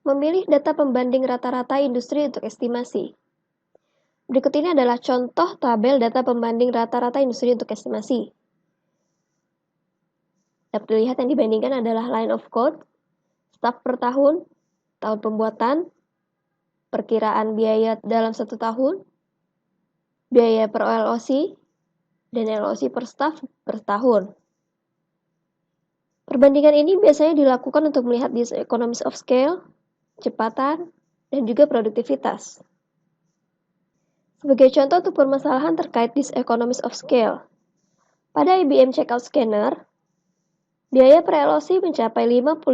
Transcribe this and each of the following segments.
Memilih data pembanding rata-rata industri untuk estimasi. Berikut ini adalah contoh tabel data pembanding rata-rata industri untuk estimasi. Dapat dilihat yang dibandingkan adalah line of code, staf per tahun, tahun pembuatan, perkiraan biaya dalam 1 tahun, biaya per LOC, dan LOC per staf per tahun. Perbandingan ini biasanya dilakukan untuk melihat economies of scale, kecepatan, dan juga produktivitas. Sebagai contoh untuk permasalahan terkait economies of scale, pada IBM Checkout Scanner, biaya per LOC mencapai $55,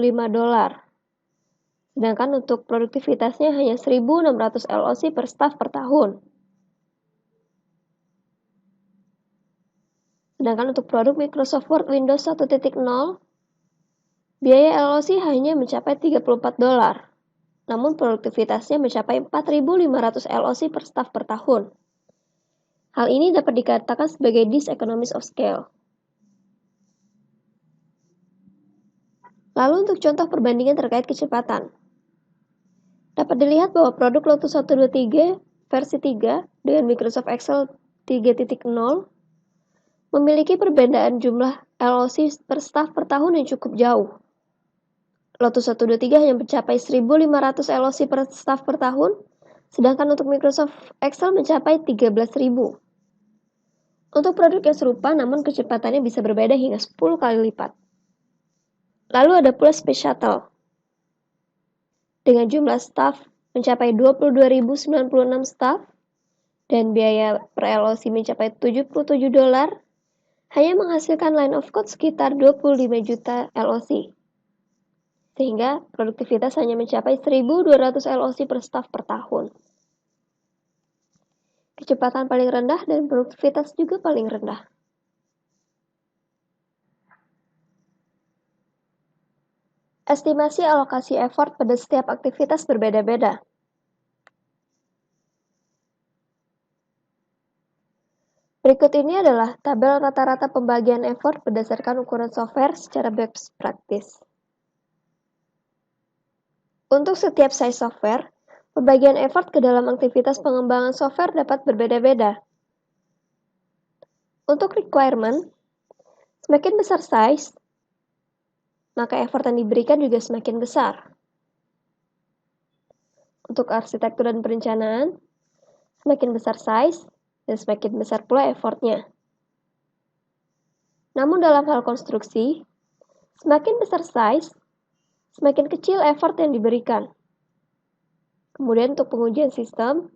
sedangkan untuk produktivitasnya hanya 1.600 LOC per staf per tahun. Sedangkan untuk produk Microsoft Word Windows 1.0, biaya LOC hanya mencapai $34, namun produktivitasnya mencapai 4.500 LOC per staf per tahun. Hal ini dapat dikatakan sebagai diseconomies of scale. Lalu untuk contoh perbandingan terkait kecepatan. Dapat dilihat bahwa produk Lotus 123 versi 3 dengan Microsoft Excel 3.0 memiliki perbedaan jumlah LOC per staf per tahun yang cukup jauh. Lotus 123 hanya mencapai 1.500 LOC per staf per tahun, sedangkan untuk Microsoft Excel mencapai 13.000. Untuk produk yang serupa, namun kecepatannya bisa berbeda hingga 10 kali lipat. Lalu ada pula Space Shuttle. Dengan jumlah staf mencapai 22.096 staf dan biaya per LOC mencapai $77, hanya menghasilkan line of code sekitar 25 juta LOC. Sehingga produktivitas hanya mencapai 1.200 LOC per staf per tahun. Kecepatan paling rendah dan produktivitas juga paling rendah. Estimasi alokasi effort pada setiap aktivitas berbeda-beda. Berikut ini adalah tabel rata-rata pembagian effort berdasarkan ukuran software secara best practice. Untuk setiap size software, pembagian effort ke dalam aktivitas pengembangan software dapat berbeda-beda. Untuk requirement, semakin besar size, maka effort yang diberikan juga semakin besar. Untuk arsitektur dan perencanaan, semakin besar size, dan semakin besar pula effortnya. Namun dalam hal konstruksi, semakin besar size, semakin kecil effort yang diberikan. Kemudian untuk pengujian sistem,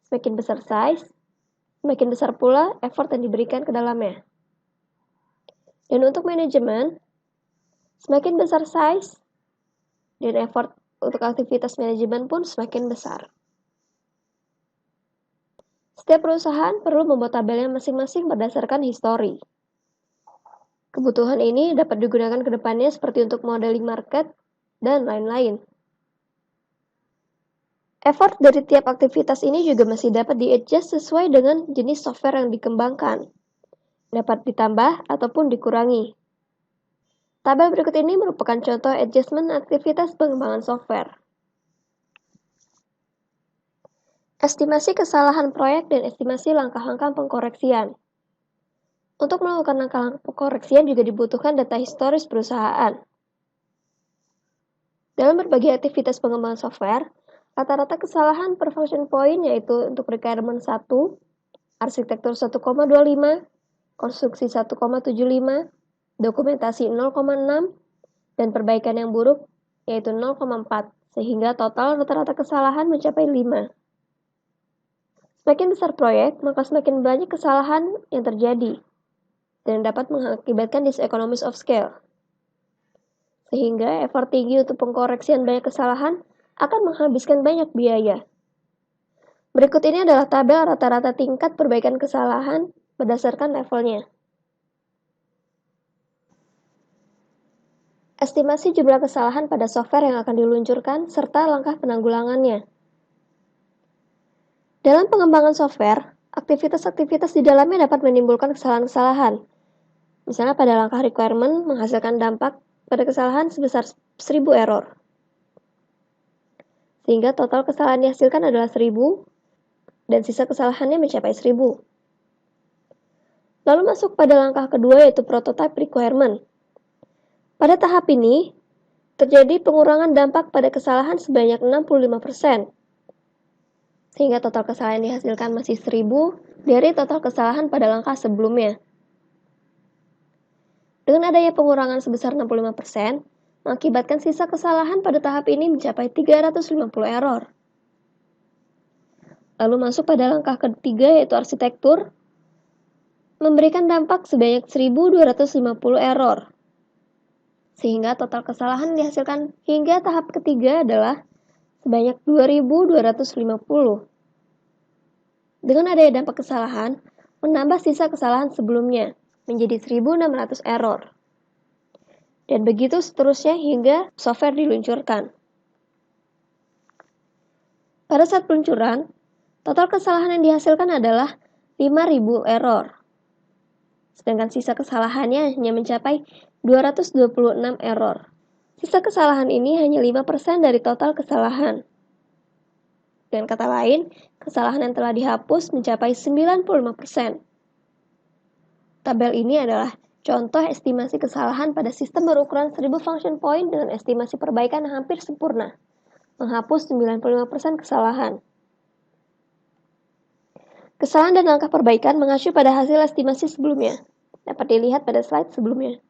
semakin besar size, semakin besar pula effort yang diberikan ke dalamnya. Dan untuk manajemen, semakin besar size, dan effort untuk aktivitas manajemen pun semakin besar. Setiap perusahaan perlu membuat tabelnya masing-masing berdasarkan histori. Kebutuhan ini dapat digunakan ke depannya seperti untuk modeling market dan lain-lain. Effort dari tiap aktivitas ini juga masih dapat di-adjust sesuai dengan jenis software yang dikembangkan. Dapat ditambah ataupun dikurangi. Tabel berikut ini merupakan contoh adjustment aktivitas pengembangan software. Estimasi kesalahan proyek dan estimasi langkah-langkah pengkoreksian. Untuk melakukan langkah-langkah pengkoreksian juga dibutuhkan data historis perusahaan. Dalam berbagai aktivitas pengembangan software, rata-rata kesalahan per function point yaitu untuk requirement 1, arsitektur 1,25, konstruksi 1,75, dokumentasi 0,6, dan perbaikan yang buruk yaitu 0,4, sehingga total rata-rata kesalahan mencapai 5. Semakin besar proyek, maka semakin banyak kesalahan yang terjadi dan dapat mengakibatkan diseconomies of scale. Sehingga effort tinggi untuk pengkoreksian banyak kesalahan akan menghabiskan banyak biaya. Berikut ini adalah tabel rata-rata tingkat perbaikan kesalahan berdasarkan levelnya. Estimasi jumlah kesalahan pada software yang akan diluncurkan serta langkah penanggulangannya. Dalam pengembangan software, aktivitas-aktivitas di dalamnya dapat menimbulkan kesalahan-kesalahan. Misalnya pada langkah requirement menghasilkan dampak pada kesalahan sebesar 1000 error. sehingga total kesalahan dihasilkan adalah 1000 dan sisa kesalahannya mencapai 1000. Lalu masuk pada langkah kedua yaitu prototype requirement. Pada tahap ini, terjadi pengurangan dampak pada kesalahan sebanyak 65%, sehingga total kesalahan yang dihasilkan masih 1000 dari total kesalahan pada langkah sebelumnya. Dengan adanya pengurangan sebesar 65%, mengakibatkan sisa kesalahan pada tahap ini mencapai 350 error. Lalu masuk pada langkah ketiga yaitu arsitektur, memberikan dampak sebanyak 1250 error. Sehingga total kesalahan dihasilkan hingga tahap ketiga adalah sebanyak 2250. Dengan adanya dampak kesalahan, menambah sisa kesalahan sebelumnya menjadi 1600 error. Dan begitu seterusnya hingga software diluncurkan. Pada saat peluncuran, total kesalahan yang dihasilkan adalah 5000 error. Sedangkan sisa kesalahannya hanya mencapai 226 error. Sisa kesalahan ini hanya 5% dari total kesalahan. Dengan kata lain, kesalahan yang telah dihapus mencapai 95%. Tabel ini adalah contoh estimasi kesalahan pada sistem berukuran 1000 function point dengan estimasi perbaikan yang hampir sempurna, menghapus 95% kesalahan. Kesalahan dan langkah perbaikan mengacu pada hasil estimasi sebelumnya. Dapat dilihat pada slide sebelumnya.